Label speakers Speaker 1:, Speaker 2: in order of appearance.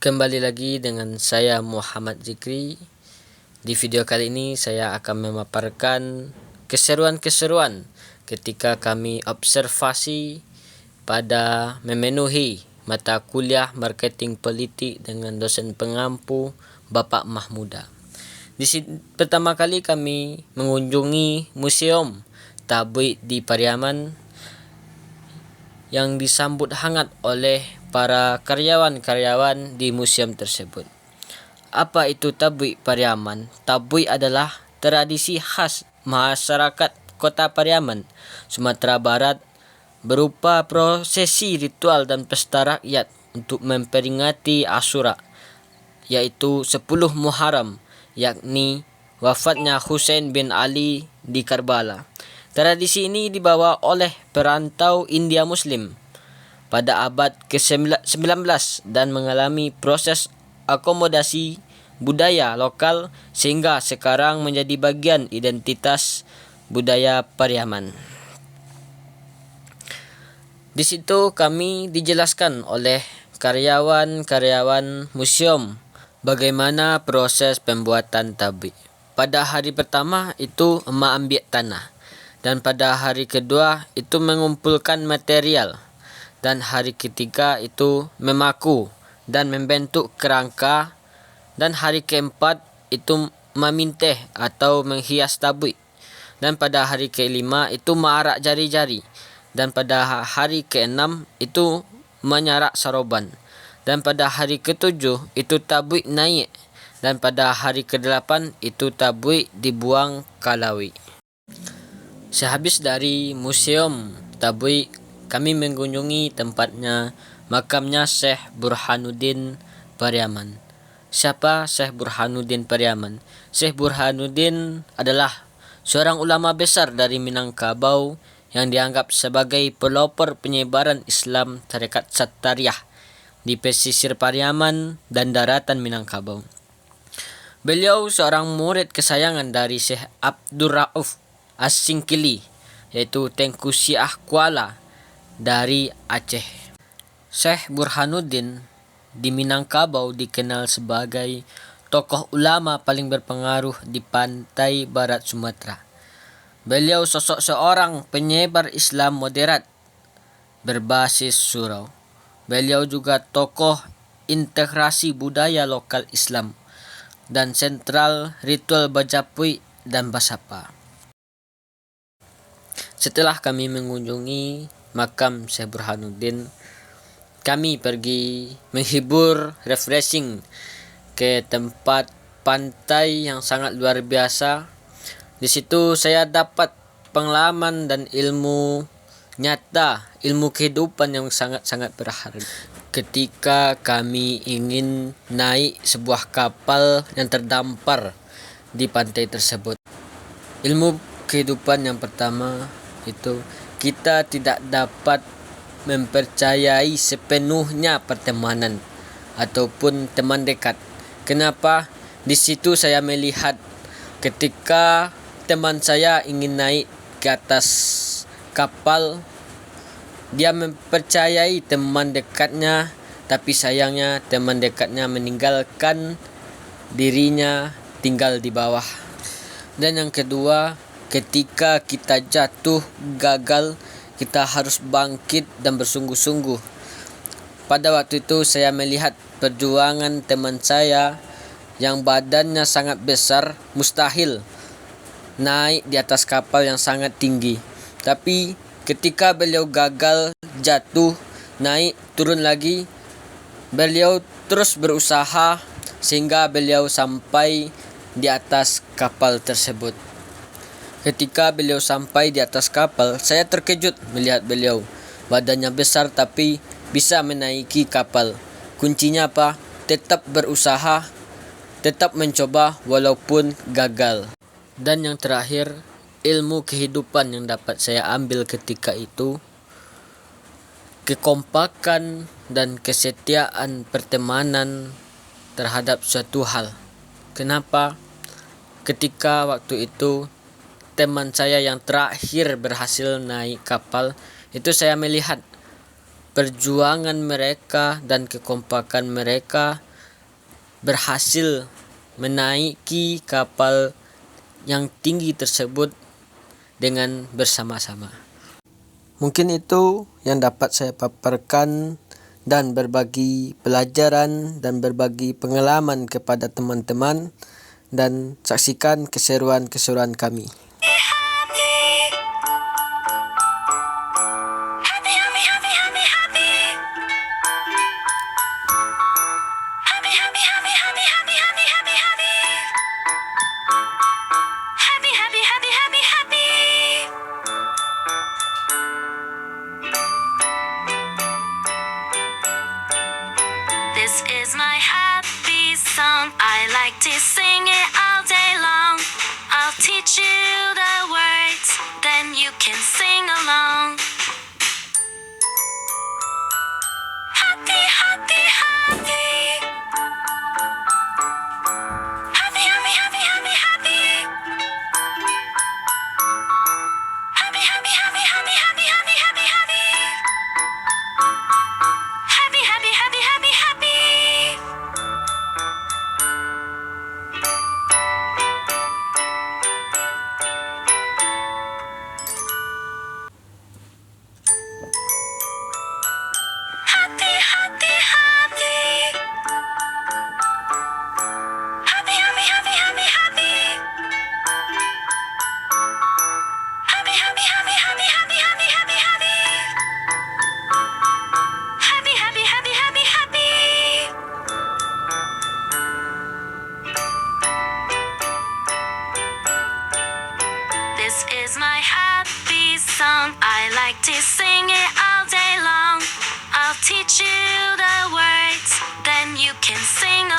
Speaker 1: Kembali lagi dengan saya Muhammad Zikri. Di video kali ini saya akan memaparkan keseruan-keseruan ketika kami observasi pada memenuhi mata kuliah marketing politik dengan dosen pengampu Bapak Mahmuda. Pertama kali kami mengunjungi Museum Tabik di Pariaman yang disambut hangat oleh para karyawan-karyawan di museum tersebut. Apa itu Tabik Pariaman? Tabik adalah tradisi khas masyarakat Kota Pariaman, Sumatera Barat, berupa prosesi ritual dan pesta rakyat untuk memperingati Asyura, yaitu 10 Muharram, yakni wafatnya Husain bin Ali di Karbala. Tradisi ini dibawa oleh perantau India Muslim pada abad ke-19 dan mengalami proses akomodasi budaya lokal sehingga sekarang menjadi bagian identitas budaya Pariaman. Di situ kami dijelaskan oleh karyawan-karyawan museum bagaimana proses pembuatan tabik. Pada hari pertama itu emak ambil tanah, dan pada hari kedua itu mengumpulkan material, dan hari ketiga itu memaku dan membentuk kerangka, dan hari keempat itu meminteh atau menghias tabik, dan pada hari kelima itu mengarak jari-jari, dan pada hari keenam itu menyarak saroban, dan pada hari ketujuh itu tabik naik, dan pada hari ke-8 itu tabik dibuang kalawi. Sehabis dari Museum Tabik, kami mengunjungi makamnya Syekh Burhanuddin Pariaman. Siapa Syekh Burhanuddin Pariaman? Syekh Burhanuddin adalah seorang ulama besar dari Minangkabau yang dianggap sebagai pelopor penyebaran Islam Tarekat Sattariyah di pesisir Pariaman dan daratan Minangkabau. Beliau seorang murid kesayangan dari Syekh Abdul Rauf As-Singkili, yaitu Tengku Syiah Kuala dari Aceh. Syekh Burhanuddin di Minangkabau dikenal sebagai tokoh ulama paling berpengaruh di pantai barat Sumatera. Beliau sosok seorang penyebar Islam moderat berbasis surau. Beliau juga tokoh integrasi budaya lokal Islam dan sentral ritual Bajapui dan Basapa. Setelah kami mengunjungi makam Syekh Burhanuddin, kami pergi menghibur, refreshing ke tempat pantai yang sangat luar biasa. Di situ saya dapat pengalaman dan ilmu nyata, ilmu kehidupan yang sangat-sangat berharga. Ketika kami ingin naik sebuah kapal yang terdampar di pantai tersebut, ilmu kehidupan yang pertama itu kita tidak dapat mempercayai sepenuhnya pertemanan ataupun teman dekat. Kenapa? Di situ saya melihat ketika teman saya ingin naik ke atas kapal, dia mempercayai teman dekatnya, tapi sayangnya teman dekatnya meninggalkan dirinya tinggal di bawah. Dan yang kedua, ketika kita jatuh gagal, kita harus bangkit dan bersungguh-sungguh. Pada waktu itu saya melihat perjuangan teman saya yang badannya sangat besar, mustahil naik di atas kapal yang sangat tinggi. Tapi ketika beliau gagal, jatuh, naik, turun lagi, beliau terus berusaha sehingga beliau sampai di atas kapal tersebut. Ketika beliau sampai di atas kapal, saya terkejut melihat beliau. Badannya besar tapi bisa menaiki kapal. Kuncinya apa? Tetap berusaha, tetap mencoba walaupun gagal. Dan yang terakhir, ilmu kehidupan yang dapat saya ambil ketika itu, kekompakan dan kesetiaan pertemanan terhadap suatu hal. Kenapa? Ketika waktu itu teman saya yang terakhir berhasil naik kapal, itu saya melihat perjuangan mereka dan kekompakan mereka berhasil menaiki kapal yang tinggi tersebut dengan bersama-sama. Mungkin itu yang dapat saya paparkan dan berbagi pelajaran dan berbagi pengalaman kepada teman-teman, dan saksikan keseruan-keseruan kami.
Speaker 2: This is my happy song. I like to sing it all day long. I'll teach you the words, then you can sing along. Happy, happy, happy. Happy, happy, happy, happy, happy. Happy, happy, happy, happy, happy, happy, happy, happy. Happy, happy, happy, happy, happy. Happy, happy, happy. Happy, happy, happy, happy, happy. Happy, happy, happy, happy, happy, happy, happy, happy. Happy, happy, happy, happy, happy. This is my happy song. I like to sing it all day long. I'll teach you the words, then you can sing